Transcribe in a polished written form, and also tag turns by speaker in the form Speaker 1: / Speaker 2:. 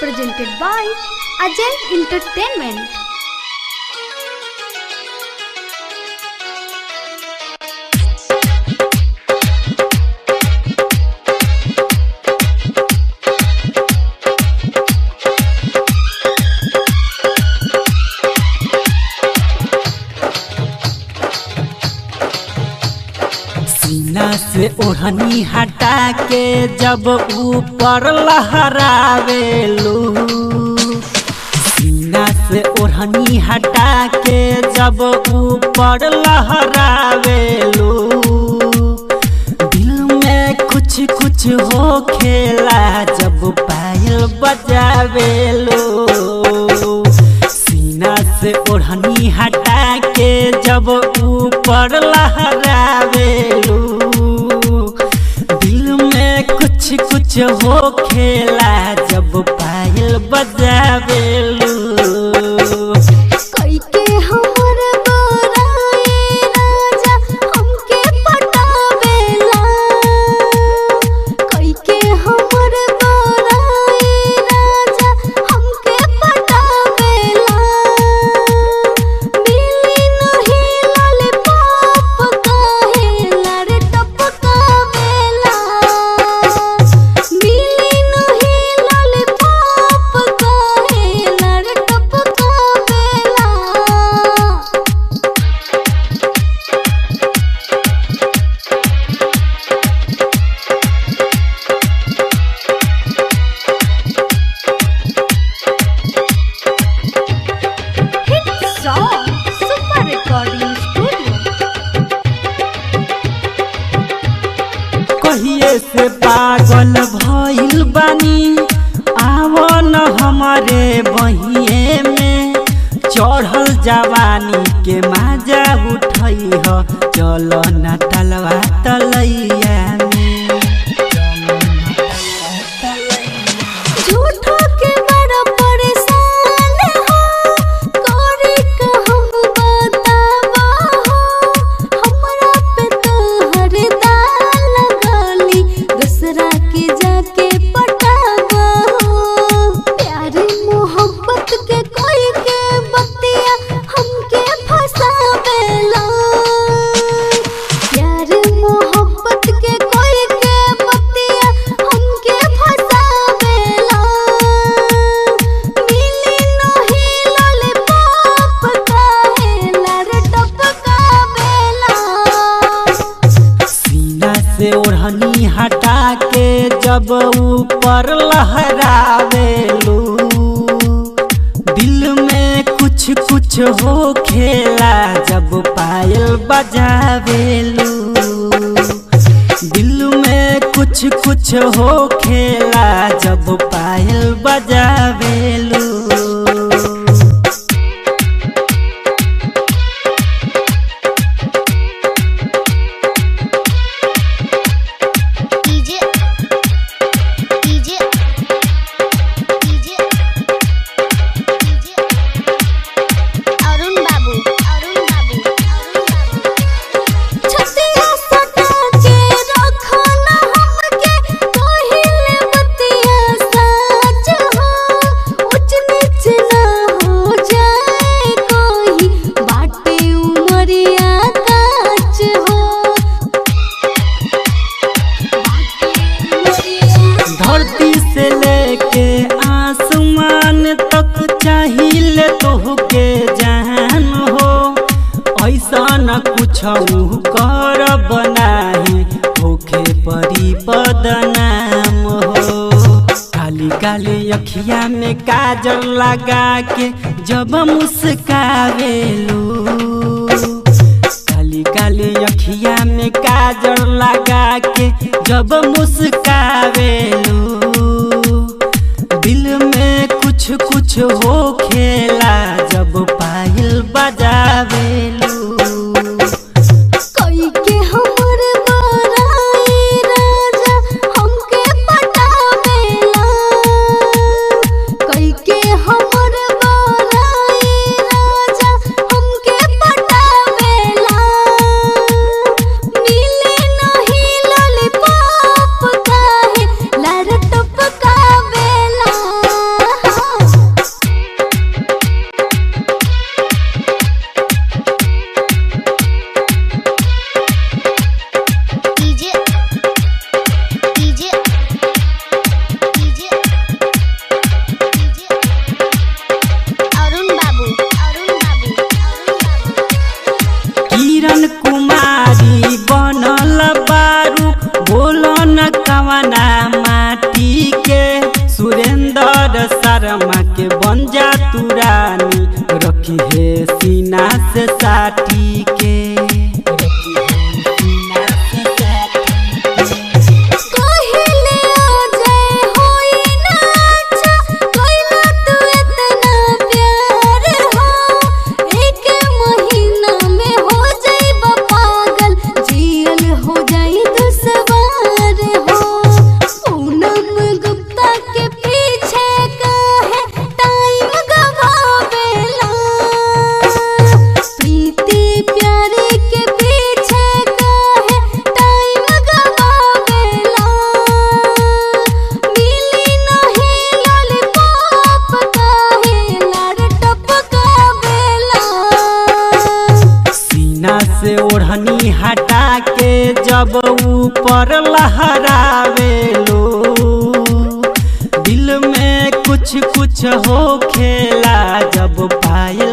Speaker 1: presented by Ajay Entertainment.
Speaker 2: सीना से ओढ़नी हटा के जब ऊपर लहरावेलू, सीना से ओढ़नी हटा के जब ऊपर लहरावेलू, दिल में कुछ कुछ हो खेला जब पायल बजावेलू। सीना से ओढ़नी हटा के जब ऊपर लहरावेलू, दिल में कुछ कुछ हो खेला जब पायल बजावेलू। कहिए से पागल भइल बानी, आवो न हमारे बहिए में, चढ़ल जवानी के मजा उठई ह, चलो न तलवा तलैया में। से ओढ़नी हटा के जब ऊपर लहरावेलू, दिल में कुछ कुछ हो खेला जब पायल बजावेलू। दिल में कुछ कुछ हो खेला जब पायल बजावेलू। धरती से लेके आसमान तक चाहिए तोहके जान हो, ऐसा न कुछ कर बनाही होखे परी बदनाम हो। काली काली अखिया में काजल लगा के जब मुस्कावेलू, काली काली अखिया में काजल लगा के जब मुस्कावेलू, दिल में कुछ कुछ हो खेला जब पायल बजावेलू। हर शर्मा के बन जा तू रानी, रखी है सीना से साटी के। से ओढ़नी हटा के जब ऊपर लहरावेलो, दिल में कुछ कुछ हो खेला जब पायल